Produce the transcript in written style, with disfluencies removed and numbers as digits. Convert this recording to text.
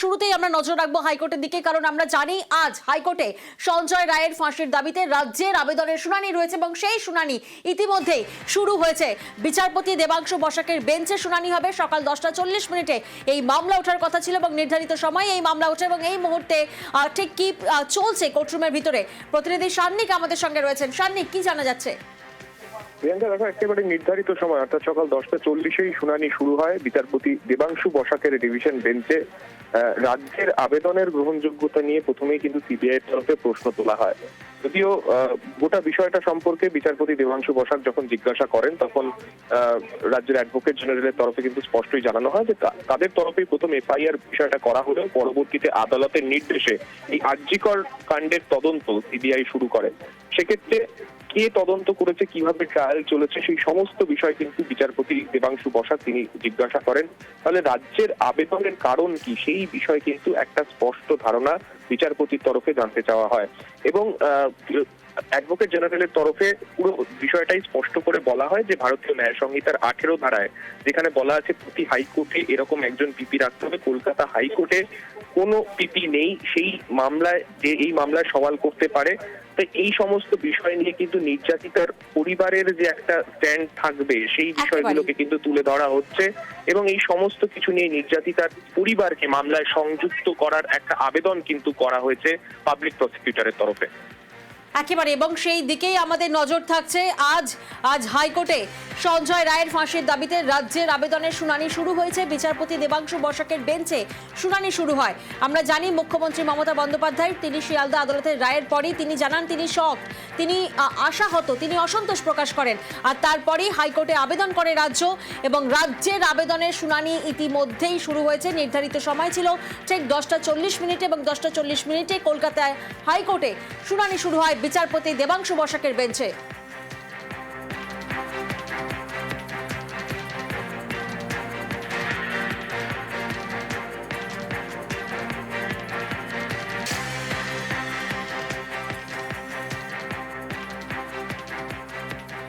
শুরুতেই আমরা নজর রাখবো হাইকোর্টের দিকে, কারণ আমরা জানি আজ হাইকোর্টে সঞ্জয় রায়ের ফাঁসির দাবিতে রাজ্যের আবেদনের শুনানি রয়েছে এবং সেই শুনানি ইতিমধ্যেই শুরু হয়েছে। বিচারপতি দেবাংশু বসাকের বেঞ্চে শুনানি হবে সকাল 10:40 এই মামলা ওঠার কথা ছিল এবং নির্ধারিত সময়ে এই মামলা ওঠে এবং এই মুহূর্তে ঠিক কি চলছে কোর্টরুমের ভিতরে প্রতিনিধি সান্নিক আমাদের সঙ্গে রয়েছেন। সান্নিক, কি জানা যাচ্ছে? প্রিয়াঙ্কা, দেখো, একেবারে নির্ধারিত সময় অর্থাৎ সকাল 10:40 শুনানি শুরু হয় বিচারপতি দেবাংশু বসাকের ডিভিশন বেঞ্চে। রাজ্যের আবেদনের গ্রহণযোগ্যতা নিয়ে প্রথমেই কিন্তু সিবিআই তরফে প্রশ্ন তোলা হয়। যদিও গোটা বিষয়টা সম্পর্কে বিচারপতি দেবাংশু বসাক যখন জিজ্ঞাসা করেন তখন রাজ্যের অ্যাডভোকেট জেনারেলের তরফে কিন্তু স্পষ্টই জানানো হয় যে তাদের তরফেই প্রথম এফআইআর বিষয়টা করা হলেও পরবর্তীতে আদালতের নির্দেশে এই আরজিকর কাণ্ডের তদন্ত সিবিআই শুরু করে। সেক্ষেত্রে কে তদন্ত করেছে, কিভাবে ট্রায়াল চলেছে, সেই সমস্ত বিষয় কিন্তু বিচারপতি দেবাংশু বসাক তিনি জিজ্ঞাসা করেন। তাহলে রাজ্যের আবেদনের কারণ কি, সেই বিষয়ে কিন্তু একটা স্পষ্ট ধারণা বিচারপতির তরফে জানতে চাওয়া হয় এবং অ্যাডভোকেট জেনারেলের তরফে পুরো বিষয়টাই স্পষ্ট করে বলা হয় যে ভারতীয় ন্যায় সংহিতার 18 ধারায় যেখানে বলা আছে প্রতি হাইকোর্টে এরকম একজন পিপি রাখতে হবে, কলকাতা হাইকোর্টে কোনো পিপি নেই, সেই মামলায় যে এই মামলায় সওয়াল করতে পারে। তো এই সমস্ত বিষয় নিয়ে কিন্তু নির্যাতিতার পরিবারের যে একটা স্ট্যান্ড থাকবে সেই বিষয়গুলোকে কিন্তু তুলে ধরা হচ্ছে এবং এই সমস্ত কিছু নিয়ে নির্যাতিতার পরিবারকে মামলায় সংযুক্ত করার একটা আবেদন কিন্তু করা হয়েছে পাবলিক প্রসিকিউটরের তরফে। একেবারে, এবং সেই দিকেই আমাদের নজর থাকছে। আজ হাইকোর্টে সঞ্জয় রায়ের ফাঁসির দাবিতে রাজ্যের আবেদনের শুনানি শুরু হয়েছে। বিচারপতি দেবাংশু বসাকের বেঞ্চে শুনানি শুরু হয়। আমরা জানি মুখ্যমন্ত্রী মমতা বন্দ্যোপাধ্যায় তিনি শিয়ালদা আদালতের রায়ের পরই তিনি জানান তিনি শকড, তিনি আশাহত, তিনি অসন্তোষ প্রকাশ করেন। আর তারপরেই হাইকোর্টে আবেদন করে রাজ্য এবং রাজ্যের আবেদনের শুনানি ইতিমধ্যেই শুরু হয়েছে। নির্ধারিত সময় ছিল ঠিক 10:40 এবং 10:40 কলকাতায় হাইকোর্টে শুনানি শুরু হয় বিচারপতি দেবাংশু বসাকের বেঞ্চে।